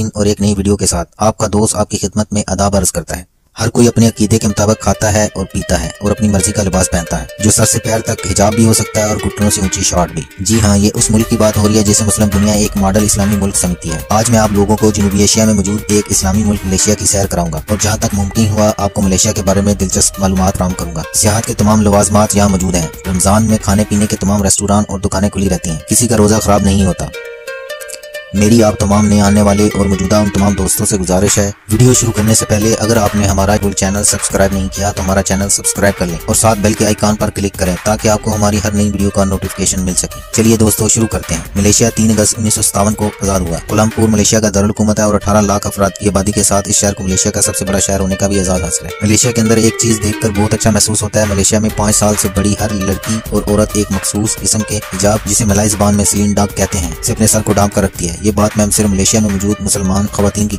नाज़रीन और एक नई वीडियो के साथ आपका दोस्त आपकी खिदमत में आदाब अर्ज करता है। हर कोई अपने अकीदे के मुताबिक खाता है और पीता है और अपनी मर्जी का लिबास पहनता है, जो सर से पैर तक हिजाब भी हो सकता है और घुटनों से ऊंची शॉर्ट भी। जी हाँ, ये उस मुल्क की बात हो रही है जिसे मुस्लिम दुनिया एक मॉडल इस्लामी मुल्क समझती है। आज मैं आप लोगों को जनूबी एशिया में मौजूद एक इस्लामी मुल्क मलेशिया की सैर कराऊंगा और जहाँ तक मुमकिन हुआ आपको मलेशिया के बारे में दिलचस्प मालूमात फराहम करूंगा। सियाहत के तमाम लवाजमात यहाँ मौजूद हैं। रमजान में खाने पीने के तमाम रेस्टोरेंट और दुकानें खुली रहती हैं, किसी का रोजा खराब नहीं होता। मेरी आप तमाम नए आने वाले और मौजूदा उन तमाम दोस्तों से गुजारिश है, वीडियो शुरू करने से पहले अगर आपने हमारा चैनल सब्सक्राइब नहीं किया तो हमारा चैनल सब्सक्राइब कर लें और साथ बेल के आइकॉन पर क्लिक करें ताकि आपको हमारी हर नई वीडियो का नोटिफिकेशन मिल सके। चलिए दोस्तों शुरू करते हैं। मलेशिया 3 अगस्त 1957 को आजाद हुआ। कोलमपुर मलेशिया का दारुल हुकूमत है और 18 लाख अफराद की आबादी के साथ इस शहर को मलेशिया का सबसे बड़ा शहर होने का भी एजाज हासिल है। मलेशिया के अंदर एक चीज देखकर बहुत अच्छा महसूस होता है। मलेशिया में 5 साल से बड़ी हर लड़की और औरत एक मखसूस किस्म के हिजाब, जिसे मलाई ज़बान में स्लीन डाक कहते हैं, से अपने सर को ढांप कर रखती है। ये बात मैं सिर्फ मलेशिया में मौजूद मुसलमान खवातीन की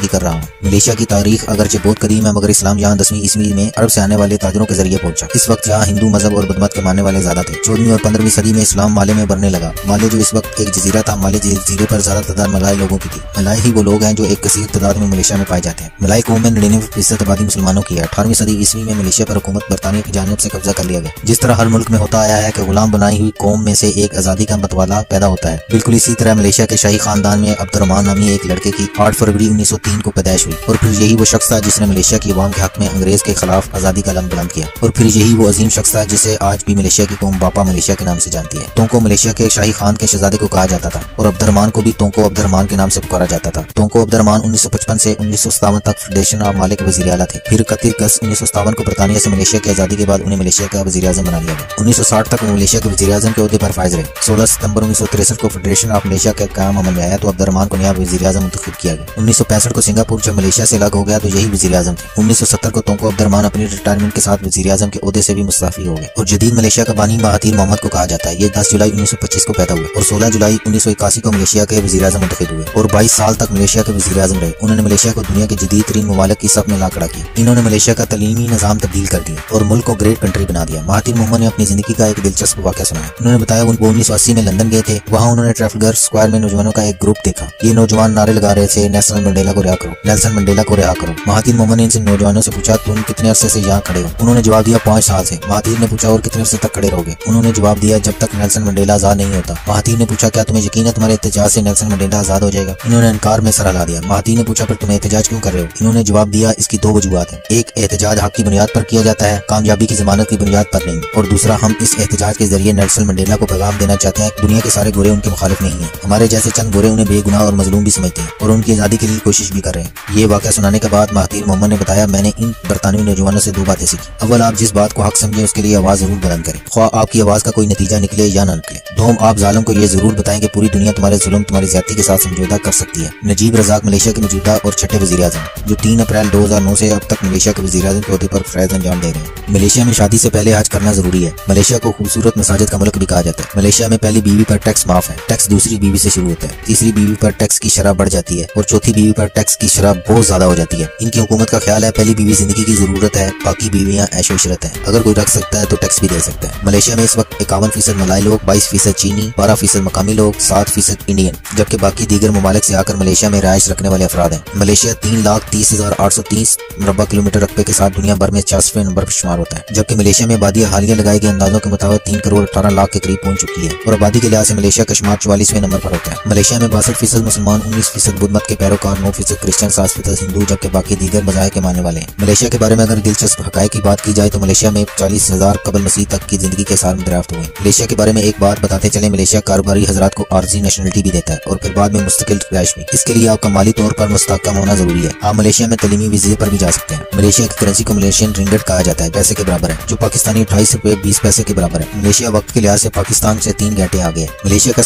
कर रहा हूँ। मलेशिया की तारीख अगरचे बहुत कदीम है, मगर इस्लाम यहाँ 10वीं ईस्वी में अरब से आने वाले ताजरों के जरिए पहुंचा। इस वक्त यहाँ हिंदू मजहब और बदमत के मानने वाले ज्यादा थे। 14वीं और 15वीं सदी में इस्लाम माले में बढ़ने लगा। माले जो इस वक्त एक जजीरा था, माले जजीरे पर ज्यादा तादाद मलाई लोगों की थी। मलाई ही वो लोग हैं जो एक कसीर तादाद में मलेशिया में पाए जाते हैं। मलाई कौम में 99% आबादी मुसलमानों की है। 18वीं सदी ईस्वी में मलेशिया पर हुकूमत बरतानिया की जानिब से कब्जा कर लिया गया। जिस तरह हर मुल्क में होता आया है कि गुलाम बनाई हुई कौम में से एक आजादी का मतवाला पैदा होता है, बिल्कुल इसी तरह मलेशिया के शाही खानदान में अब्दुर्रहमान नामी एक लड़के की 8 फरवरी 1903 को पैदाइश हुई और फिर यही वो शख्स था जिसने मलेशिया की अवाम के हक में अंग्रेज के खिलाफ आजादी का लम बुलंद किया। और फिर यही वो अजीम शख्स था जिसे आज भी मलेशिया की कौम बापा मलेशिया के नाम से जानती है। तोंको मलेशिया के शाही खान के शहजादे को कहा जाता था और अब्दुर्रहमान को भी तोंको अब्दुर्रहमान के नाम से पुकारा जाता था। तोंको अब्दुर्रहमान 1955 से 1957 तक फेडरेशन ऑफ माले के वजीर आला थे। फिर 31 अगस्त 1957 को बरतानिया से मलेशिया की आजादी के बाद उन्हें मलेशिया का वजीर आजम बना लिया गया। 1960 तक वो मलेशिया के वजीर आजम के ओहदे पर फाइज रहे। 16 सितंबर 1963 को फेडरेशन ऑफ मलेशिया का काम अमल में आया तो अब्दुर्रहमान को नया वजीर आजम मुंतखब किया गया। 1965 को सिंगापुर जब मलेशिया से अलग हो गया तो यही वजीर आजम थे। 1970 को तोंको अब्दुर्रहमान अपनी रिटायरमेंट के साथ वजीर आजम के ओहदे से भी मुस्तफी हो गए और जदीद मलेशिया का बानी महातीर मोहम्मद को कहा जाता है। ये 10 जुलाई 1925 को पैदा हुए और 16 जुलाई 1981 को मलेशिया के वजीर आजम मुंतखब हुए और 22 साल तक मलेशिया के वजीर आजम रहे। उन्होंने मलेशिया को दुनिया के जदीद तरीन ममालिक की सब में ला खड़ा किया। इन्होंने मलेशिया का तलीमी निजाम तब्दील कर दिया और मुल्क को ग्रेट कंट्री बना दिया। महातीर मोहम्मद ने अपनी जिंदगी का एक दिलचस्प वाकया सुनाया। उन्होंने बताया वो 1980 में लंदन गए थे। वहाँ उन्होंने ट्रैफलगर स्क्वायर में नौजवानों का एक ग्रुप देखा। ये नौजवान नारे लगा रहे थे, नेल्सन मंडेला को रिहा करो, नेल्सन मंडेला को रिहा करो। महातीर मोहम्मद ने इन नौजवानों से पूछा तुम कितने अरसे से यहाँ खड़े हो? उन्होंने जवाब दिया 5 साल से। महातीर ने पूछा और कितने अरसे तक खड़े रहोगे? उन्होंने जवाब दिया जब तक नेल्सन मंडेला आजाद नहीं होता। महातीर ने पूछा क्या तुम्हें यकीन है तुम्हारे एहतजाज से नेल्सन मंडेला आजाद हो जाएगा? इन्होंने इनकार में सर हिला दिया। महातीर ने पूछा फिर तुम्हें एहतजाज क्यों कर रहे हो? इन्होंने जवाब दिया इसकी 2 वजूहात है। एक, एहतजाज हक की बुनियाद पर किया जाता है, कामयाबी की जमानत की बुनियाद पर नहीं। और दूसरा, हम इस एहतजाज के जरिए नेल्सन मंडेला को पैगाम देना चाहते हैं दुनिया के सारे गोरे उनके मुखालिफ नहीं है। हमारे जैसे चंद गोरे उन्हें बेगुनाह और मजलूम भी समझते हैं और उनकी आजादी के लिए कोशिश भी कर रहे हैं। ये वाकया सुनाने के बाद महातीर मोहम्मद ने बताया मैंने इन बरतानवी नौजवानों से 2 बातें सीखी। अव्वल, आप जिस बात को हक समझे उसके लिए आवाज जरूर बुलंद करें, ख्वाह आपकी आवाज का कोई नतीजा निकले या ना निकले। दोम, आप जालिम को यह जरूर बताएं कि पूरी दुनिया तुम्हारे जुल्म तुम्हारी ज्यादती के साथ समझौता कर सकती है। नजीब रजाक मलेशिया के मौजूदा और छठे वजीर आजम जो 3 अप्रैल 2009 से अब तक मलेशिया के वजीर आजम के ओहदे पर फैज अंजाम दे रहे हैं। मलेशिया में शादी से पहले हज करना जरूरी है। मलेशिया को खूबसूरत मसाजिद का मुल्क भी कहा जाता है। मलेशिया में पहली बीवी पर टैक्स माफ है। टैक्स दूसरी बीवी से शुरू होता है, तीसरी बीवी पर टैक्स की शरह बढ़ जाती है और चौथी बीवी पर टैक्स की शरह बहुत ज्यादा हो जाती है। इनकी हुकूमत का ख्याल है पहली बीवी जिंदगी की जरूरत है, बाकी बीवियां ऐशो इशरत है। अगर कोई रख सकता है तो टैक्स भी दे सकता है। मलेशिया में इस वक्त 51% मलाई लोग, 22% चीनी, 12% मकामी लोग, 7% इंडियन, जबकि बाकी दीगर ममालिक से आकर मलेशिया में रिहाइश रखने वाले अफराद हैं। मलेशिया 3,30,830 मुरब्बा किलोमीटर रकबे के साथ दुनिया भर में 40वें नंबर पर शुमार होता है, जबकि मलेशिया में आबादी हालिया लगाए गए अंदाजों के मुताबिक 3 करोड़ 18 लाख के करीब पहुंच चुकी है और आबादी के लिहाज से मलेशिया का शुमार 44वें नंबर पर होता है। मलेशिया में 62% मुसलमान, 19% बुद्ध मत के पैरोकार, 9% क्रिश्चियन, 7% हिंदू, जबकि बाकी दीगर मज़ाहिब के मानने वाले हैं। मलेशिया के बारे में अगर दिलचस्प हकायक की बात की जाए तो मलेशिया में 40,000 कबल मसीह तक की जिंदगी के साथ दरियाफ्त हुए। मलेशिया के बारे में एक बात बताते चले, मलेशिया कारोबारी हजरात को आर्जी नेशनलिटी भी देता है और फिर बाद में मुस्तकिल रिहाइश भी। इसके लिए आपका माली तौर पर मुस्तहकम होना जरूरी है। आप मलेशिया में तलीमी वीजे पर भी जा सकते हैं। मलेशिया की करेंसी को मलेशियन रिंगट कहा जाता है, पैसे के बराबर है, जो पाकिस्तानी 28 रुपए 20 पैसे के बराबर है। मलेशिया वक्त के लिहाज से पाकिस्तान से 3 घंटे आगे है। मलेशिया का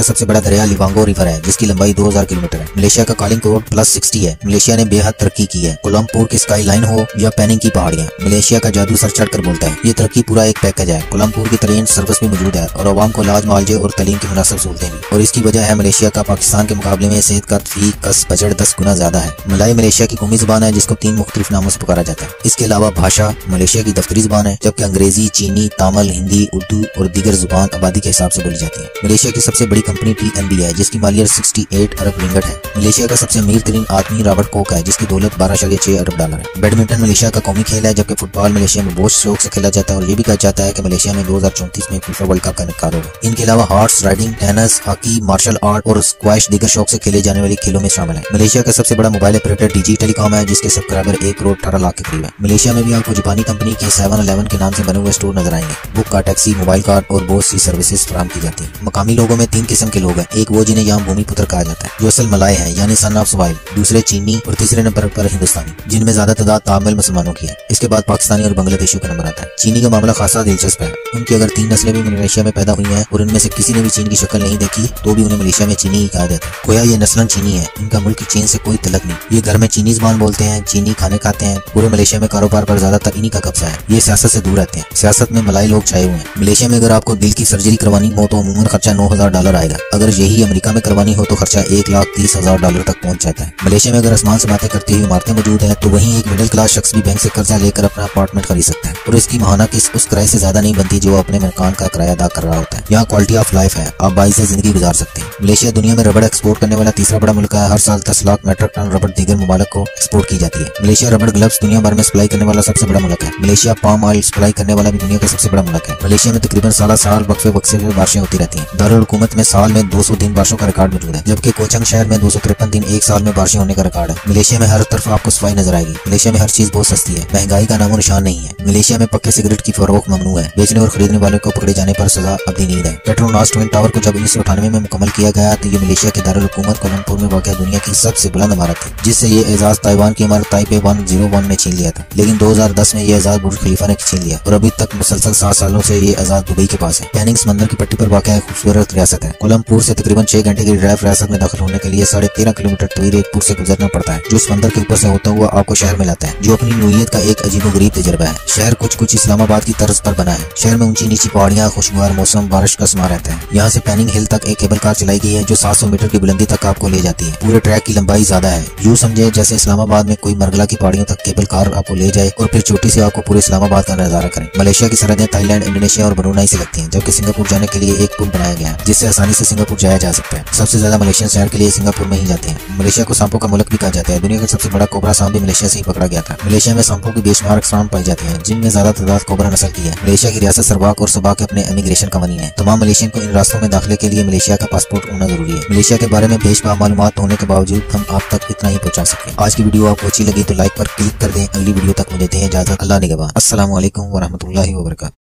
सबसे बड़ा दरिया लिवांगो रिवर है जिसकी लंबाई 2000 किलोमीटर है। मलेशिया का कॉलिंग कोड +60 है। मलेशिया ने बेहद तरक्की की है। कोलमपुर की स्काई लाइन हो या पेनिंग की पहाड़ियाँ, मलेशिया का जादू सर चढ़ कर बोलता है। ये तरक्की पूरा एक पैकेज है। कोलमपुर की ट्रेन सर्विस भी मौजूद है और आवाम को इलाज, मुआवजे और तलीम की मुनासिब सहूलतें भी। और इसकी वजह है मलेशिया का पाकिस्तान के मुकाबले में सेहत का फी कस बजट 10 गुना ज्यादा है। मलाई मलेशिया की कौमी जुबान है जिसको 3 मुख्तलिफ नामों से पुकारा जाता है। इसके अलावा भाषा मलेशिया की दफ्तरी जुबान है, जबकि अंग्रेजी, चीनी, तामिल, हिंदी, उर्दू और दीगर जुबान आबादी के हिसाब से बोली जाती है। मलेशिया की सबसे बड़ी कंपनी TNB है, जिसकी मालियत 68 अरब रिंगट है। मलेशिया का सबसे अमीर तरीन आदमी रॉबर्ट कोक है, जिसकी दौलत 12.6 अरब डॉलर है। बैडमिंटन मलेशिया का कौमी खेल है, जबकि फुटबॉल मलेशिया में बहुत शौक से खेला जाता है और ये भी कहा जाता है कि मलेशिया में 2034 में फीफा वर्ल्ड कप का इनेकाद होगा। इनके अलावा horse riding, tennis, hockey, martial art और स्क्वैश दीगर शौक से खेले जाने वाली खेलों में शामिल है। मलेशिया का सबसे बड़ा मोबाइल ऑपरेटर DG टेलीकॉम है, जिसके सब्सक्राइबर 1 करोड़ 18 लाख के करीब है। मलेशिया में भी आपको जापानी कंपनी के 7-Eleven के नाम से बने हुए स्टोर नजर आएंगे। बुक का, टैक्सी, मोबाइल कार्ड और बहुत सी सर्विसेज फराहम की जाती है। मकामी लोगों में 3 किस्म के लोग हैं। एक वो जिन्हें यहाँ भूमि पुत्र कहा जाता है, जो असल मलाय है यानी सन ऑफ सवाइल, दूसरे चीनी और तीसरे नंबर पर हिंदुस्तानी, जिनमें ज्यादा तादाद तामिल मुसलमानों की है। इसके बाद पाकिस्तानी और बांग्लादेशियों का नंबर आता है। चीनी का मामला खासा दिलचस्प है। उनकी अगर 3 नस्लें भी मलेशिया में पैदा हुई हैं और इनमें से किसी ने भी चीन की शक्ल नहीं देखी तो भी उन्हें मलेशिया में चीनी ही कहा जाता है। गोया ये नस्लन चीनी है, इनका मुल्क की चीन से कोई तलक नहीं। ये घर में चीनी ज़बान बोलते हैं, चीनी खाने खाते हैं। पूरे मलेशिया में कारोबार पर ज्यादातर इन्हीं का कब्जा है। ये सियासत से दूर रहते हैं। सियासत में मलाई लोग छाए हुए हैं। मलेशिया में अगर आपको दिल की सर्जरी करवानी हो तो अमूमन खर्चा $9,000 आएगा। अगर यही अमेरिका में करवानी हो तो खर्चा $1,30,000 तक पहुंच जाता है। मलेशिया में अगर आसमान से बातें करती हुई इमारतें मौजूद हैं तो वहीं एक मिडिल क्लास शख्स भी बैंक से कर्जा लेकर अपना अपार्टमेंट खरीद सकता है और इसकी माहाना किस्त उस किराए से ज्यादा नहीं बनती जो अपने मकान का किराया अदा कर रहा होता है। यहाँ क्वालिटी ऑफ लाइफ है, आप बाइज़ जिंदगी गुजार सकते हैं। मलेशिया दुनिया में रबड़ एक्सपोर्ट करने वाला तीसरा बड़ा मुल्क है। हर साल 10 लाख मेट्रिक टन रबड़ दीगर मुमालिक को एक्सपोर्ट की जाती है। मलेशिया रबड़ ग्लव्स दुनिया भर में सप्लाई करने वाला सबसे बड़ा मुल्क है। मलेशिया पाम ऑयल सप्लाई करने वाला भी दुनिया का सबसे बड़ा मुल्क है। मलेशिया में तकरीबन साल वक्फे वक्फे में बारिशें होती रहती हैं। दारुल हुकूमत में साल में 200 दिन बारिशों का रिकॉर्ड मौजूद है, जबकि कोचंग शहर में 253 दिन एक साल में बारिशें होने का रिकॉर्ड है। मलेशिया में हर तरफ आपको सफाई नजर आएगी। मलेशिया में हर चीज बहुत सस्ती है, महंगाई का नामो निशान नहीं है। मलेशिया में पक्के सिगरेट की फरोख्त ममनू है। बेचने और खरीदने वालों को पकड़े जाने पर सजा अब्दी नींद है। पेट्रोनास ट्विन टावर को जब 1998 में मुकम्मल किया गया तो ये मलेशिया के दारुल हुकूमत कोलंबपुर में वाक़ दुनिया की सबसे बुलंद इमारत थी, जिससे ये एजाज ताइवान की इमारत ताइपे 101 ने छीन लिया था। लेकिन 2010 में ये एजाज बुर्ज खलीफा ने छीन लिया और अभी तक मुसलसल 7 सालों से ये एजाज दुबई के पास है। कैनिंग समंदर की पट्टी पर वाक़ खूबसूरत रियासत है। कोलंबपुर से तकरीबन 6 घंटे की ड्राइव रियासत में दाखिल होने के लिए 13.5 किलोमीटर तवील एक पुल से गुजरना पड़ता है, जो समंदर के ऊपर से होता हुआ आपको शहर में लाता है, जो अपनी नोयत का एक अजीबोगरीब तजर्बा है। शहर कुछ इस्लामाबाद की तर्ज पर बना है। शहर में ऊंची नीची पहाड़ियां, खुशगवार मौसम, बारिश का समा रहता है। यहाँ से पैनिंग हिल तक एक केबल कार चलाई गई है जो 700 मीटर की बुलंदी तक आपको ले जाती है। पूरे ट्रैक की लंबाई ज्यादा है। यूं समझे जैसे इस्लामाबाद में कोई मरगला की पहाड़ियों तक केबल कार आपको ले जाए और फिर चोटी से आपको पूरे इस्लामाबाद का नजारा करें। मलेशिया की सरहदें थाईलैंड, इंडोनेशिया और ब्रुनाई से लगती हैं, जबकि सिंगापुर जाने के लिए एक पुल बनाया गया है जिससे आसानी से सिंगापुर जाया जा सकता है। सबसे ज्यादा मलेशियन शहर के लिए सिंगापुर में ही जाते हैं। मलेशिया को सांपों का मुल्क भी कहा जाता है। दुनिया का सबसे बड़ा कोबरा सांप भी मलेशिया से ही पकड़ा गया था। मलेशिया में सांपों की बेशुमार अक़साम पाई जाती हैं, जिनमें ज्यादा तादाद कोबरा नस्ल की है। मलेशिया की रियासत सरबाक और सबा के अपने इमिग्रेशन कवानीन है। तमाम मलेशियन को इन रास्तों में दाखिले के लिए मलेशिया का पासपोर्ट होना जरूरी है। मलेशिया के बारे में बेशुमार मालूमात होने के बावजूद हम आप तक इतना ही पहुंचा सके। आज की वीडियो आपको अच्छी लगी तो लाइक पर क्लिक कर दें। अगली वीडियो तक मुझे दें इजाजत। अल्लाह निगहबान। अस्सलामु अलैकुम व रहमतुल्लाहि व बरकातहू।